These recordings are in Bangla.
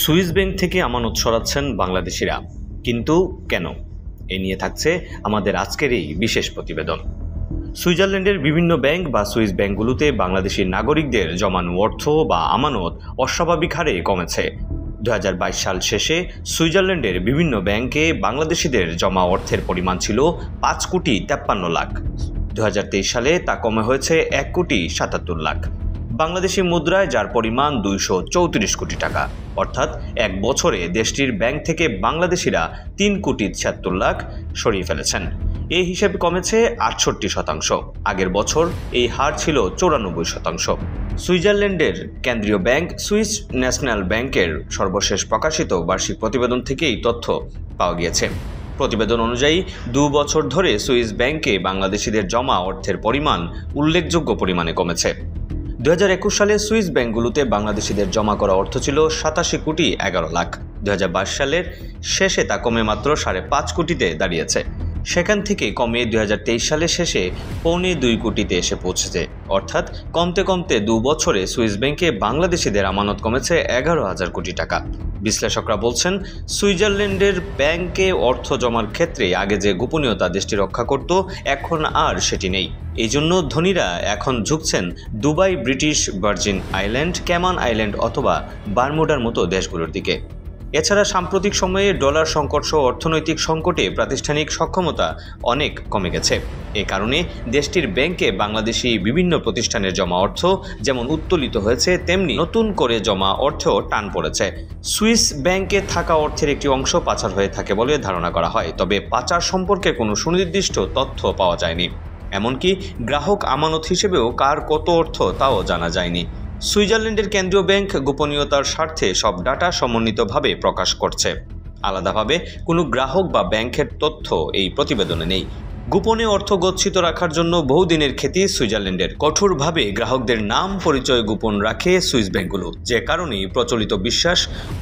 সুইস ব্যাংক থেকে আমানত সরাচ্ছেন বাংলাদেশিরা, কিন্তু কেন? এ নিয়ে থাকছে আমাদের আজকের এই বিশেষ প্রতিবেদন। সুইজারল্যান্ডের বিভিন্ন ব্যাংক বা সুইস ব্যাংকগুলোতে বাংলাদেশি নাগরিকদের জমানো অর্থ বা আমানত অস্বাভাবিক হারে কমেছে। 2022 সাল শেষে সুইজারল্যান্ডের বিভিন্ন ব্যাংকে বাংলাদেশিদের জমা অর্থের পরিমাণ ছিল 5,53 লাখ। 2023 সালে তা কমে হয়েছে 1,77 লাখ বাংলাদেশি মুদ্রায়, যার পরিমাণ 234 কোটি টাকা। অর্থাৎ এক বছরে দেশটির ব্যাংক থেকে বাংলাদেশিরা 3,76 লাখ সরিয়ে ফেলেছেন। এই হিসেবে কমেছে 68%। আগের বছর এই হার ছিল 94%। সুইজারল্যান্ডের কেন্দ্রীয় ব্যাংক সুইস ন্যাশনাল ব্যাংকের সর্বশেষ প্রকাশিত বার্ষিক প্রতিবেদন থেকে এই তথ্য পাওয়া গিয়েছে। প্রতিবেদন অনুযায়ী 2 বছর ধরে সুইস ব্যাংকে বাংলাদেশিদের জমা অর্থের পরিমাণ উল্লেখযোগ্য পরিমাণে কমেছে। 2021 সালে সুইস ব্যাংকগুলোতে বাংলাদেশিদের জমা করা অর্থ ছিল 87,11 লাখ। 2022 সালের শেষে তা কমে মাত্র 5.5 কোটিতে দাঁড়িয়েছে। সেখান থেকে কমে 2023 সালের শেষে 1.25 কোটিতে এসে পৌঁছেছে। অর্থাৎ কমতে কমতে 2 বছরে সুইস ব্যাংকে বাংলাদেশিদের আমানত কমেছে 11,000 কোটি টাকা। বিশ্লেষকরা বলছেন, সুইজারল্যান্ডের ব্যাংকে অর্থ জমার ক্ষেত্রে আগে যে গোপনীয়তা দেশটি রক্ষা করত, এখন আর সেটি নেই। এই জন্য ধনীরা এখন ঝুঁকছেন Dubai, British Virgin Island, Cayman Island অথবা বারমুডার মতো দেশগুলোর দিকে। এছাড়া সাম্প্রতিক সময়ে ডলার সংকট সহ অর্থনৈতিক সংকটে প্রাতিষ্ঠানিক সক্ষমতা অনেক কমে গেছে। এ কারণে দেশটির ব্যাংকে বাংলাদেশি বিভিন্ন প্রতিষ্ঠানের জমা অর্থ যেমন উত্তোলিত হয়েছে, তেমনি নতুন করে জমা অর্থেও টান পড়েছে। সুইস ব্যাংকে থাকা অর্থের একটি অংশ পাচার হয়ে থাকে বলে ধারণা করা হয়, তবে পাচার সম্পর্কে কোনো সুনির্দিষ্ট তথ্য পাওয়া যায়নি। এমনকি গ্রাহক আমানত হিসেবেও কার কত অর্থ তাও জানা যায়নি। সুইজারল্যান্ডের কেন্দ্রীয় ব্যাংক গোপনীয়তার স্বার্থে সব ডাটা সমন্বিতভাবে প্রকাশ করছে। আলাদাভাবে কোনো গ্রাহক বা ব্যাংকের তথ্য এই প্রতিবেদনে নেই। গোপনে অর্থ গচ্ছিত রাখার জন্য বহুদিনের খ্যাতি সুইজারল্যান্ডের। কঠোরভাবে গ্রাহকদের নাম পরিচয় গোপন রাখে সুইস ব্যাংকগুলো, যে কারণেই প্রচলিত বিশ্বাস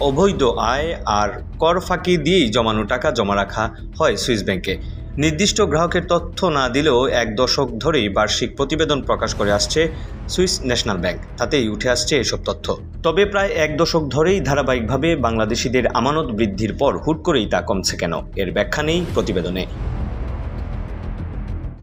অবৈধ আয় আর কর ফাঁকি দিয়েই জমানো টাকা জমা রাখা হয় সুইস ব্যাংকে। নির্দিষ্ট গ্রাহকের তথ্য না দিলেও 1 দশক ধরেই বার্ষিক প্রতিবেদন প্রকাশ করে আসছে সুইস ন্যাশনাল ব্যাংক। তাতেই উঠে আসছে এসব তথ্য। তবে প্রায় 1 দশক ধরেই ধারাবাহিকভাবে বাংলাদেশিদের আমানত বৃদ্ধির পর হুট করেই তা কমছে কেন, এর ব্যাখ্যা নেই প্রতিবেদনে।